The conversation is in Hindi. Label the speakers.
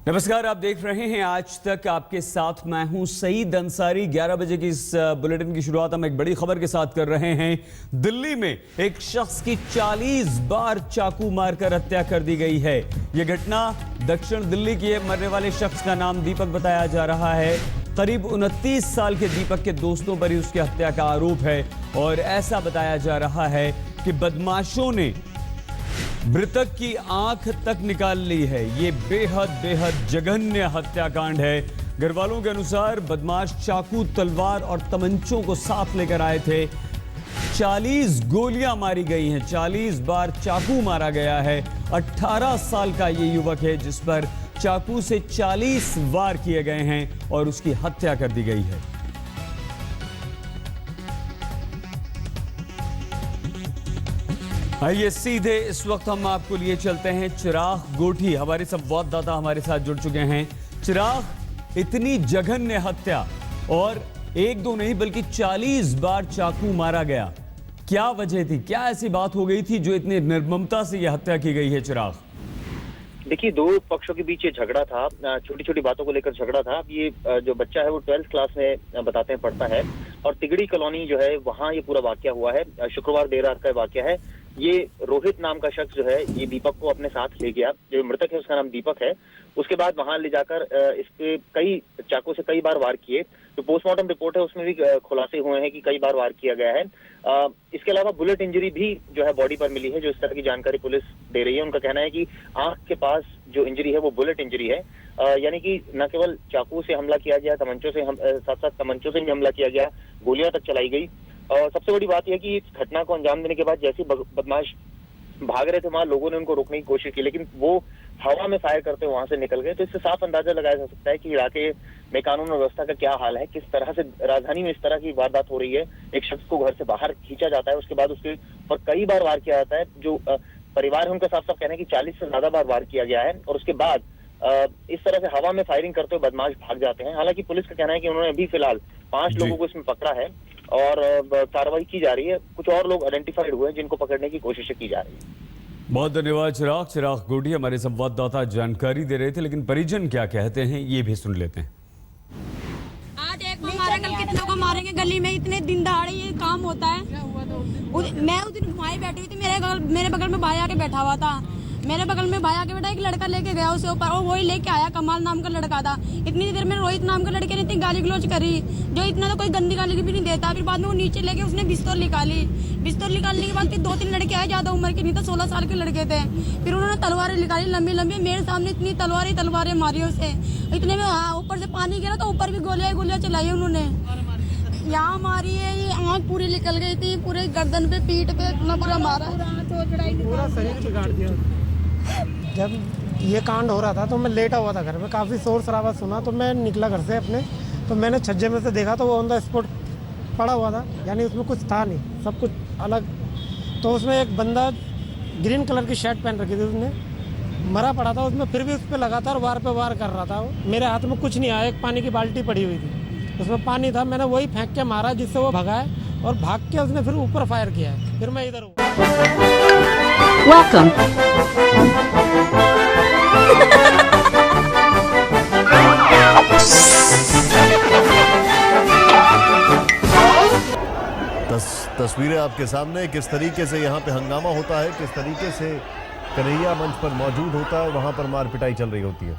Speaker 1: नमस्कार, आप देख रहे हैं आज तक। आपके साथ मैं हूं सईद अंसारी। 11 बजे की इस बुलेटिन की शुरुआत हम एक बड़ी खबर के साथ कर रहे हैं। दिल्ली में एक शख्स की 40 बार चाकू मारकर हत्या कर दी गई है। यह घटना दक्षिण दिल्ली के मरने वाले शख्स का नाम दीपक बताया जा रहा है। करीब 29 साल के दीपक के दोस्तों पर ही उसकी हत्या का आरोप है और ऐसा बताया जा रहा है कि बदमाशों ने मृतक की आंख तक निकाल ली है। ये बेहद जघन्य हत्याकांड है। घर वालों के अनुसार बदमाश चाकू, तलवार और तमंचों को साथ लेकर आए थे। 40 गोलियां मारी गई हैं, 40 बार चाकू मारा गया है। 18 साल का ये युवक है जिस पर चाकू से 40 वार किए गए हैं और उसकी हत्या कर दी गई है। आइए सीधे इस वक्त हम आपको लिए चलते हैं। चिराग गोठी हमारे संवाददाता हमारे साथ जुड़ चुके हैं। चिराग, इतनी जघन्य हत्या और एक दो नहीं बल्कि 40 बार चाकू मारा गया, क्या वजह थी? क्या ऐसी बात हो गई थी जो इतनी निर्ममता से यह हत्या की गई है? चिराग,
Speaker 2: देखिए, दो पक्षों के बीच ये झगड़ा था, छोटी छोटी बातों को लेकर झगड़ा था। अब ये जो बच्चा है वो 12th क्लास में बताते हैं पढ़ता है और तिगड़ी कॉलोनी जो है वहाँ ये पूरा वाकया हुआ है। शुक्रवार देर रात का वाकया है। ये रोहित नाम का शख्स जो है ये दीपक को अपने साथ ले गया। जो मृतक है उसका नाम दीपक है। उसके बाद वहां ले जाकर इसके कई चाकू से कई बार वार किए। जो पोस्टमार्टम रिपोर्ट है उसमें भी खुलासे हुए हैं कि कई बार वार किया गया है। इसके अलावा बुलेट इंजरी भी जो है बॉडी पर मिली है। जो इस तरह की जानकारी पुलिस दे रही है, उनका कहना है कि आंख के पास जो इंजरी है वो बुलेट इंजरी है। यानी कि न केवल चाकू से हमला किया गया, तमंचों से साथ साथ तमंचों से भी हमला किया गया, गोलियां तक चलाई गई। और सबसे बड़ी बात यह कि इस घटना को अंजाम देने के बाद जैसे बदमाश भाग रहे थे वहां लोगों ने उनको रोकने की कोशिश की, लेकिन वो हवा में फायर करते वहां से निकल गए। तो इससे साफ अंदाजा लगाया जा सकता है कि इलाके में कानून और व्यवस्था का क्या हाल है, किस तरह से राजधानी में इस तरह की वारदात हो रही है। एक शख्स को घर से बाहर खींचा जाता है, उसके बाद उसके और कई बार वार किया जाता है। जो परिवार है उनका साफ साफ कहना है कि 40 से ज्यादा बार वार किया गया है और उसके बाद इस तरह से हवा में फायरिंग करते हुए बदमाश भाग जाते हैं। हालांकि पुलिस का कहना है कि उन्होंने अभी फिलहाल 5 लोगों को इसमें पकड़ा है और कार्रवाई की जा रही है। कुछ और लोग आइडेंटिफाइड हुए हैं जिनको पकड़ने की कोशिशें की जा रही है।
Speaker 1: बहुत धन्यवाद चिराग। चिराग गोठी हमारे संवाददाता जानकारी दे रहे थे, लेकिन परिजन क्या कहते हैं ये भी सुन लेते हैं।
Speaker 3: आज एक को मारा, कल कितनों को मारेंगे। गली में इतने दिन दहाड़े ये काम होता है। मैं उस दिन घुमाई बैठी हुई थी, मेरे बगल में भाई आके बैठा हुआ था। मेरे बगल में भाई आके बैठा, एक लड़का लेके गया उसके ऊपर और वही लेके आया। कमाल नाम का लड़का था। इतनी देर में रोहित नाम का लड़के ने इतनी गाली गलौज करी जो इतना तो कोई गंदी गाली भी नहीं देता। फिर बाद में वो नीचे लेके उसने पिस्तौल निकाली। पिस्तौल निकालने के बाद फिर 2-3 लड़के आए, ज्यादा उम्र के नहीं तो 16 साल के लड़के थे। फिर उन्होंने तलवारें निकाली लंबी लंबी, मेरे सामने इतनी तलवारें मारी उसे। इतने में ऊपर से पानी गिरा तो ऊपर भी गोलियां चलाई उन्होंने। यहाँ मारी है, ये आँख पूरी निकल गई थी, पूरे गर्दन पे, पीठ पे इतना पूरा मारा,
Speaker 4: पूरा शरीर बिगाड़ दिया। जब ये कांड हो रहा था तो मैं लेटा हुआ था घर में, काफ़ी शोर शराबा सुना तो मैं निकला घर से अपने। तो मैंने छज्जे में से देखा तो वो ऑन द स्पॉट पड़ा हुआ था, यानी उसमें कुछ था नहीं, सब कुछ अलग। तो उसमें एक बंदा ग्रीन कलर की शर्ट पहन रखी थी, उसने मरा पड़ा था उसमें, फिर भी उस पर लगातार वार पे वार कर रहा था। मेरे हाथ में कुछ नहीं आया, एक पानी की बाल्टी पड़ी हुई थी, उसमें पानी था। मैंने वही फेंक के मारा जिससे वो भगा है और भाग के उसने फिर ऊपर फायर किया है। फिर मैं इधर हूँ।
Speaker 5: Welcome.
Speaker 6: तस्वीरें आपके सामने, किस तरीके से यहाँ पे हंगामा होता है, किस तरीके से कन्हैया मंच पर मौजूद होता है, वहाँ पर मार पिटाई चल रही होती है।